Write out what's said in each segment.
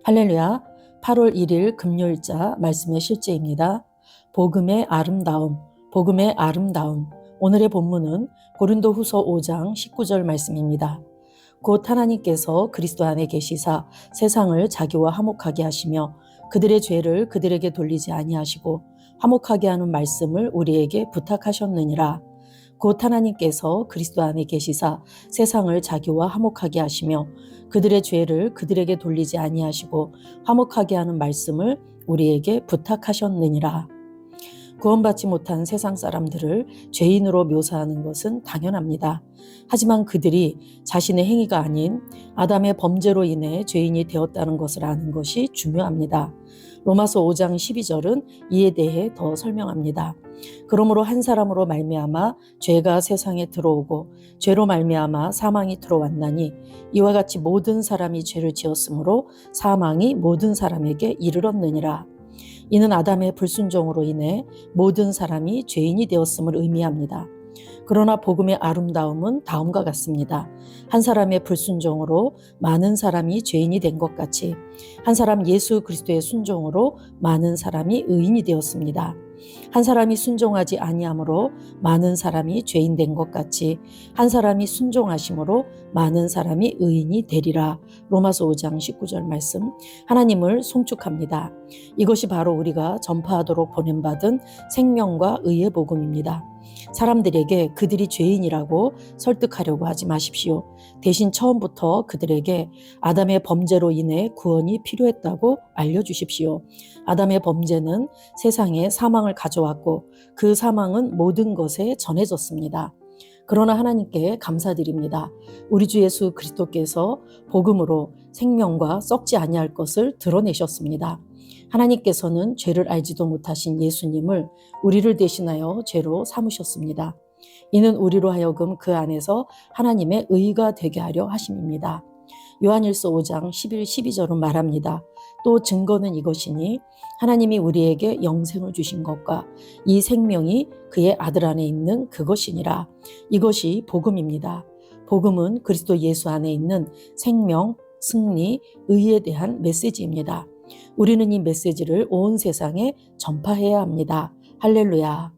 할렐루야. 8월 1일 금요일자 말씀의 실제입니다. 복음의 아름다움, 복음의 아름다움. 오늘의 본문은 고린도후서 5장 19절 말씀입니다. 곧 하나님께서 그리스도 안에 계시사 세상을 자기와 화목하게 하시며 그들의 죄를 그들에게 돌리지 아니하시고 화목하게 하는 말씀을 우리에게 부탁하셨느니라. 곧 하나님께서 그리스도 안에 계시사 세상을 자기와 화목하게 하시며 그들의 죄를 그들에게 돌리지 아니하시고 화목하게 하는 말씀을 우리에게 부탁하셨느니라. 구원받지 못한 세상 사람들을 죄인으로 묘사하는 것은 당연합니다. 하지만 그들이 자신의 행위가 아닌 아담의 범죄로 인해 죄인이 되었다는 것을 아는 것이 중요합니다. 로마서 5장 12절은 이에 대해 더 설명합니다. 그러므로 한 사람으로 말미암아 죄가 세상에 들어오고 죄로 말미암아 사망이 들어왔나니 이와 같이 모든 사람이 죄를 지었으므로 사망이 모든 사람에게 이르렀느니라. 이는 아담의 불순종으로 인해 모든 사람이 죄인이 되었음을 의미합니다. 그러나 복음의 아름다움은 다음과 같습니다. 한 사람의 불순종으로 많은 사람이 죄인이 된 것 같이 한 사람 예수 그리스도의 순종으로 많은 사람이 의인이 되었습니다. 한 사람이 순종하지 아니함으로 많은 사람이 죄인 된 것 같이 한 사람이 순종하심으로 많은 사람이 의인이 되리라. 로마서 5장 19절 말씀. 하나님을 송축합니다. 이것이 바로 우리가 전파하도록 보냄받은 생명과 의의 복음입니다. 사람들에게 그들이 죄인이라고 설득하려고 하지 마십시오. 대신 처음부터 그들에게 아담의 범죄로 인해 구원이 필요했다고 알려주십시오. 아담의 범죄는 세상에 사망을 가져왔고 그 사망은 모든 것에 전해졌습니다. 그러나 하나님께 감사드립니다. 우리 주 예수 그리스도께서 복음으로 생명과 썩지 아니할 것을 드러내셨습니다. 하나님께서는 죄를 알지도 못하신 예수님을 우리를 대신하여 죄로 삼으셨습니다. 이는 우리로 하여금 그 안에서 하나님의 의가 되게 하려 하심입니다. 요한일서 5장 11, 12절은 말합니다. 또 증거는 이것이니 하나님이 우리에게 영생을 주신 것과 이 생명이 그의 아들 안에 있는 그것이니라. 이것이 복음입니다. 복음은 그리스도 예수 안에 있는 생명, 승리, 의에 대한 메시지입니다. 우리는 이 메시지를 온 세상에 전파해야 합니다. 할렐루야.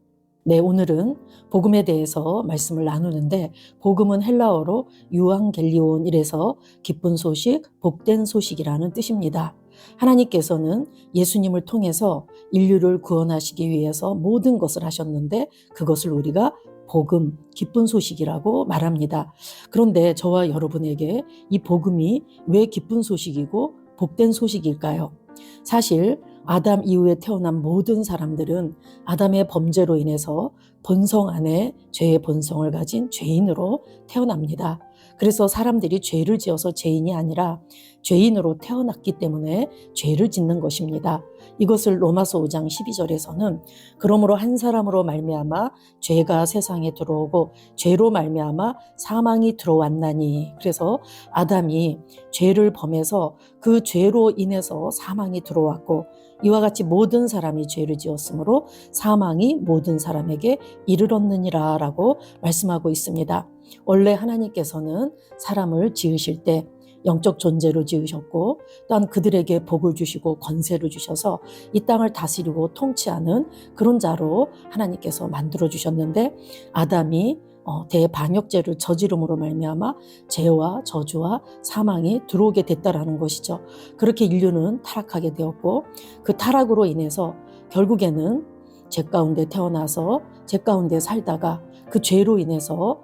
네, 오늘은 복음에 대해서 말씀을 나누는데 복음은 헬라어로 유앙겔리온이래서 기쁜 소식, 복된 소식이라는 뜻입니다. 하나님께서는 예수님을 통해서 인류를 구원하시기 위해서 모든 것을 하셨는데 그것을 우리가 복음, 기쁜 소식이라고 말합니다. 그런데 저와 여러분에게 이 복음이 왜 기쁜 소식이고 복된 소식일까요? 사실 아담 이후에 태어난 모든 사람들은 아담의 범죄로 인해서 본성 안에 죄의 본성을 가진 죄인으로 태어납니다. 그래서 사람들이 죄를 지어서 죄인이 아니라 죄인으로 태어났기 때문에 죄를 짓는 것입니다. 이것을 로마서 5장 12절에서는 그러므로 한 사람으로 말미암아 죄가 세상에 들어오고 죄로 말미암아 사망이 들어왔나니, 그래서 아담이 죄를 범해서 그 죄로 인해서 사망이 들어왔고 이와 같이 모든 사람이 죄를 지었으므로 사망이 모든 사람에게 이르렀느니라 라고 말씀하고 있습니다. 원래 하나님께서는 사람을 지으실 때 영적 존재로 지으셨고 또한 그들에게 복을 주시고 권세를 주셔서 이 땅을 다스리고 통치하는 그런 자로 하나님께서 만들어 주셨는데 아담이 대반역죄를 저지름으로 말미암아 죄와 저주와 사망이 들어오게 됐다라는 것이죠. 그렇게 인류는 타락하게 되었고 그 타락으로 인해서 결국에는 죄 가운데 태어나서 죄 가운데 살다가 그 죄로 인해서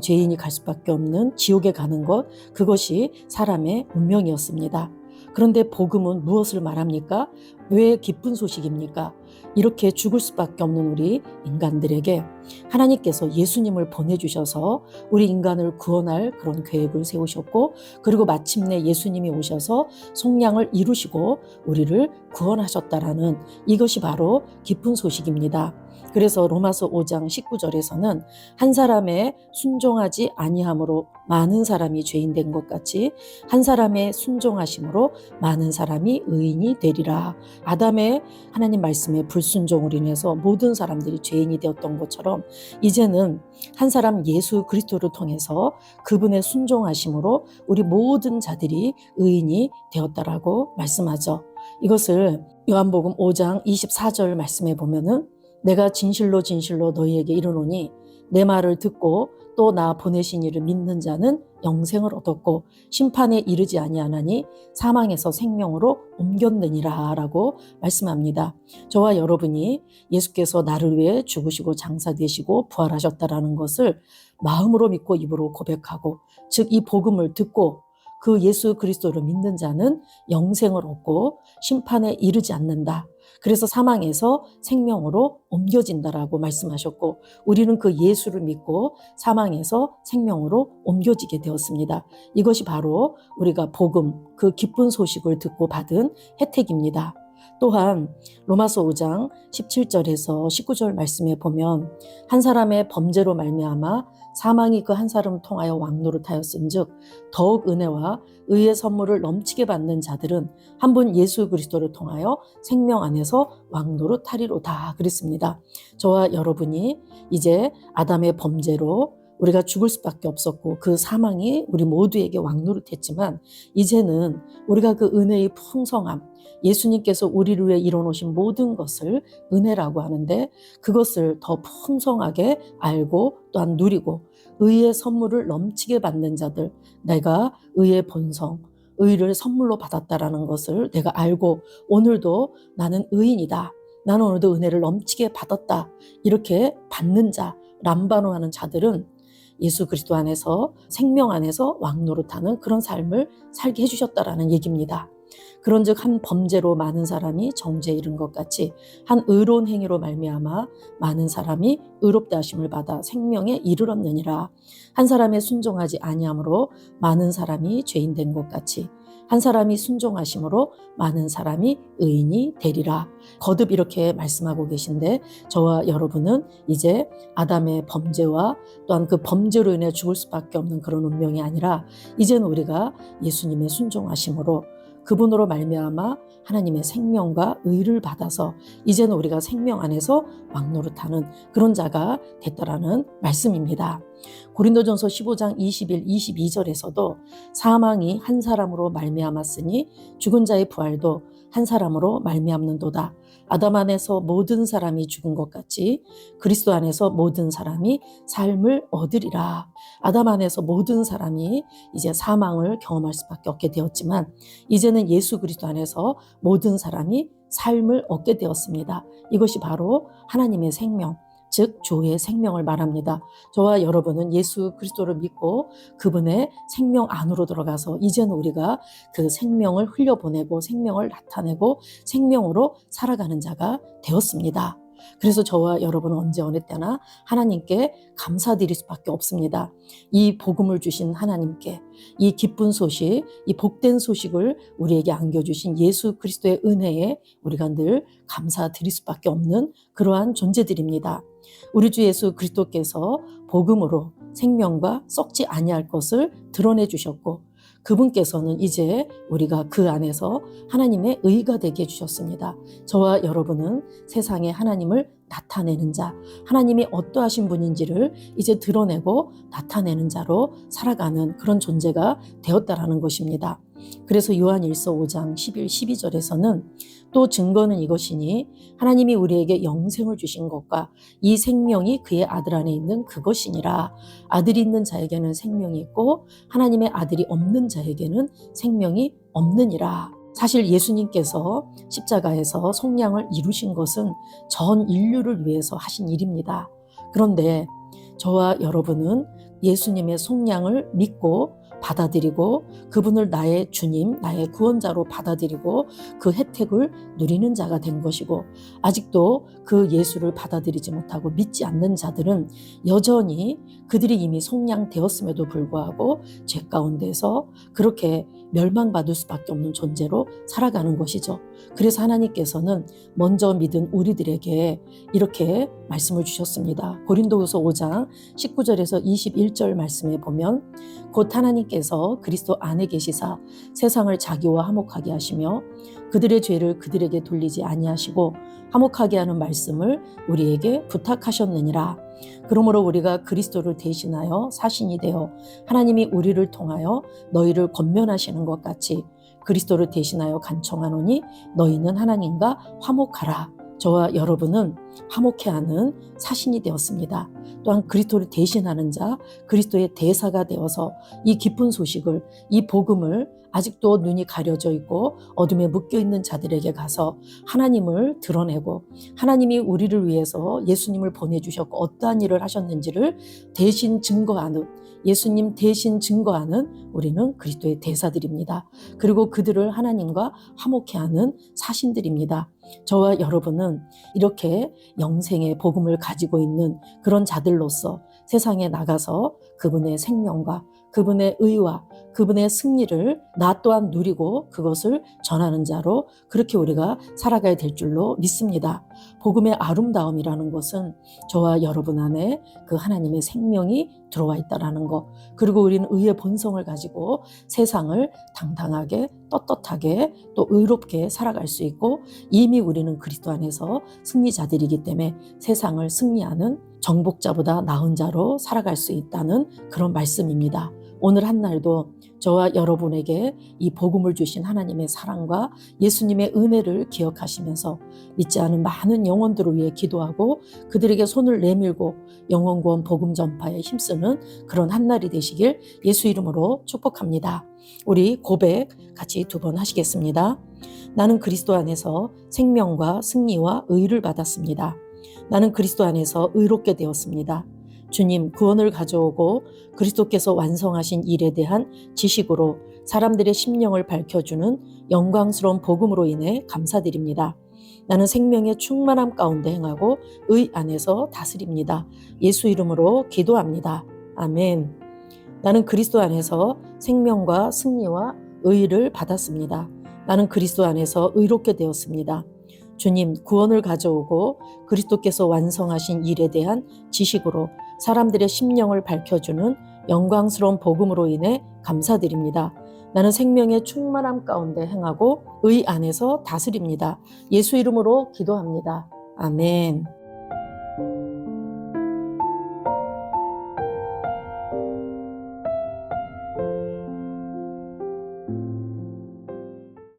죄인이 갈 수밖에 없는 지옥에 가는 것, 그것이 사람의 운명이었습니다. 그런데 복음은 무엇을 말합니까? 왜 기쁜 소식입니까? 이렇게 죽을 수밖에 없는 우리 인간들에게 하나님께서 예수님을 보내주셔서 우리 인간을 구원할 그런 계획을 세우셨고 그리고 마침내 예수님이 오셔서 속량을 이루시고 우리를 구원하셨다라는 이것이 바로 기쁜 소식입니다. 그래서 로마서 5장 19절에서는 한 사람의 순종하지 아니함으로 많은 사람이 죄인 된 것 같이 한 사람의 순종하심으로 많은 사람이 의인이 되리라. 아담의 하나님 말씀에 불순종으로 인해서 모든 사람들이 죄인이 되었던 것처럼 이제는 한 사람 예수 그리스도를 통해서 그분의 순종하심으로 우리 모든 자들이 의인이 되었다라고 말씀하죠. 이것을 요한복음 5장 24절 말씀에 보면은 내가 진실로 진실로 너희에게 이르노니 내 말을 듣고 또 나 보내신 이를 믿는 자는 영생을 얻었고 심판에 이르지 아니하나니 사망에서 생명으로 옮겼느니라 라고 말씀합니다. 저와 여러분이 예수께서 나를 위해 죽으시고 장사되시고 부활하셨다라는 것을 마음으로 믿고 입으로 고백하고 즉 이 복음을 듣고 그 예수 그리스도를 믿는 자는 영생을 얻고 심판에 이르지 않는다. 그래서 사망에서 생명으로 옮겨진다라고 말씀하셨고 우리는 그 예수를 믿고 사망에서 생명으로 옮겨지게 되었습니다. 이것이 바로 우리가 복음, 그 기쁜 소식을 듣고 받은 혜택입니다. 또한 로마서 5장 17절에서 19절 말씀에 보면 한 사람의 범죄로 말미암아 사망이 그 한 사람을 통하여 왕노릇하였은즉 더욱 은혜와 의의 선물을 넘치게 받는 자들은 한 분 예수 그리스도를 통하여 생명 안에서 왕노릇하리로다 그랬습니다. 저와 여러분이 이제 아담의 범죄로 우리가 죽을 수밖에 없었고 그 사망이 우리 모두에게 왕노릇했지만 이제는 우리가 그 은혜의 풍성함, 예수님께서 우리를 위해 이뤄놓으신 모든 것을 은혜라고 하는데 그것을 더 풍성하게 알고 또한 누리고 의의 선물을 넘치게 받는 자들, 내가 의의 본성, 의를 선물로 받았다라는 것을 내가 알고 오늘도 나는 의인이다. 나는 오늘도 은혜를 넘치게 받았다. 이렇게 받는 자, 람바노하는 자들은 예수 그리스도 안에서 생명 안에서 왕노릇하는 그런 삶을 살게 해주셨다라는 얘기입니다. 그런즉 한 범죄로 많은 사람이 정죄에 이른 것 같이 한 의로운 행위로 말미암아 많은 사람이 의롭다 하심을 받아 생명에 이르렀느니라. 한 사람의 순종하지 아니함으로 많은 사람이 죄인 된 것 같이 한 사람이 순종하심으로 많은 사람이 의인이 되리라. 거듭 이렇게 말씀하고 계신데 저와 여러분은 이제 아담의 범죄와 또한 그 범죄로 인해 죽을 수밖에 없는 그런 운명이 아니라 이제는 우리가 예수님의 순종하심으로 그분으로 말미암아 하나님의 생명과 의를 받아서 이제는 우리가 생명 안에서 왕노릇하는 그런 자가 됐다라는 말씀입니다. 고린도전서 15장 21, 22절에서도 사망이 한 사람으로 말미암았으니 죽은 자의 부활도 한 사람으로 말미암는도다. 아담 안에서 모든 사람이 죽은 것 같이 그리스도 안에서 모든 사람이 삶을 얻으리라. 아담 안에서 모든 사람이 이제 사망을 경험할 수밖에 없게 되었지만 이제는 예수 그리스도 안에서 모든 사람이 삶을 얻게 되었습니다. 이것이 바로 하나님의 생명, 즉 주의 생명을 말합니다. 저와 여러분은 예수 그리스도를 믿고 그분의 생명 안으로 들어가서 이제는 우리가 그 생명을 흘려보내고 생명을 나타내고 생명으로 살아가는 자가 되었습니다. 그래서 저와 여러분은 언제 어느 때나 하나님께 감사드릴 수밖에 없습니다. 이 복음을 주신 하나님께 이 기쁜 소식, 이 복된 소식을 우리에게 안겨주신 예수 그리스도의 은혜에 우리가 늘 감사드릴 수밖에 없는 그러한 존재들입니다. 우리 주 예수 그리스도께서 복음으로 생명과 썩지 아니할 것을 드러내 주셨고 그분께서는 이제 우리가 그 안에서 하나님의 의가 되게 해주셨습니다. 저와 여러분은 세상에 하나님을 나타내는 자, 하나님이 어떠하신 분인지를 이제 드러내고 나타내는 자로 살아가는 그런 존재가 되었다라는 것입니다. 그래서 요한일서 5장 11, 12절에서는 또 증거는 이것이니 하나님이 우리에게 영생을 주신 것과 이 생명이 그의 아들 안에 있는 그것이니라. 아들이 있는 자에게는 생명이 있고 하나님의 아들이 없는 자에게는 생명이 없느니라. 사실 예수님께서 십자가에서 속량을 이루신 것은 전 인류를 위해서 하신 일입니다. 그런데 저와 여러분은 예수님의 속량을 믿고 받아들이고 그분을 나의 주님, 나의 구원자로 받아들이고 그 혜택을 누리는 자가 된 것이고 아직도 그 예수를 받아들이지 못하고 믿지 않는 자들은 여전히 그들이 이미 속량되었음에도 불구하고 죄 가운데서 그렇게 멸망받을 수밖에 없는 존재로 살아가는 것이죠. 그래서 하나님께서는 먼저 믿은 우리들에게 이렇게 말씀을 주셨습니다. 고린도후서 5장 19절에서 21절 말씀에 보면 곧 하나님께서 그리스도 안에 계시사 세상을 자기와 화목하게 하시며 그들의 죄를 그들에게 돌리지 아니하시고 화목하게 하는 말씀을 우리에게 부탁하셨느니라. 그러므로 우리가 그리스도를 대신하여 사신이 되어 하나님이 우리를 통하여 너희를 권면하시는 것 같이 그리스도를 대신하여 간청하노니 너희는 하나님과 화목하라. 저와 여러분은 화목해하는 사신이 되었습니다. 또한 그리스도를 대신하는 자, 그리스도의 대사가 되어서 이 기쁜 소식을, 이 복음을 아직도 눈이 가려져 있고 어둠에 묶여 있는 자들에게 가서 하나님을 드러내고 하나님이 우리를 위해서 예수님을 보내주셨고 어떠한 일을 하셨는지를 대신 증거하는, 예수님 대신 증거하는 우리는 그리스도의 대사들입니다. 그리고 그들을 하나님과 화목해하는 사신들입니다. 저와 여러분은 이렇게 영생의 복음을 가지고 있는 그런 자들로서 세상에 나가서 그분의 생명과 그분의 의와 그분의 승리를 나 또한 누리고 그것을 전하는 자로 그렇게 우리가 살아가야 될 줄로 믿습니다. 복음의 아름다움이라는 것은 저와 여러분 안에 그 하나님의 생명이 들어와 있다라는 것, 그리고 우리는 의의 본성을 가지고 세상을 당당하게 떳떳하게 또 의롭게 살아갈 수 있고 이미 우리는 그리스도 안에서 승리자들이기 때문에 세상을 승리하는 정복자보다 나은 자로 살아갈 수 있다는 그런 말씀입니다. 오늘 한 날도 저와 여러분에게 이 복음을 주신 하나님의 사랑과 예수님의 은혜를 기억하시면서 믿지 않은 많은 영혼들을 위해 기도하고 그들에게 손을 내밀고 영혼구원 복음 전파에 힘쓰는 그런 한 날이 되시길 예수 이름으로 축복합니다. 우리 고백 같이 2번 하시겠습니다. 나는 그리스도 안에서 생명과 승리와 의를 받았습니다. 나는 그리스도 안에서 의롭게 되었습니다. 주님, 구원을 가져오고 그리스도께서 완성하신 일에 대한 지식으로 사람들의 심령을 밝혀주는 영광스러운 복음으로 인해 감사드립니다. 나는 생명의 충만함 가운데 행하고 의 안에서 다스립니다. 예수 이름으로 기도합니다. 아멘. 나는 그리스도 안에서 생명과 승리와 의를 받았습니다. 나는 그리스도 안에서 의롭게 되었습니다. 주님, 구원을 가져오고 그리스도께서 완성하신 일에 대한 지식으로 사람들의 심령을 밝혀주는 영광스러운 복음으로 인해 감사드립니다. 나는 생명의 충만함 가운데 행하고 의 안에서 다스립니다. 예수 이름으로 기도합니다. 아멘.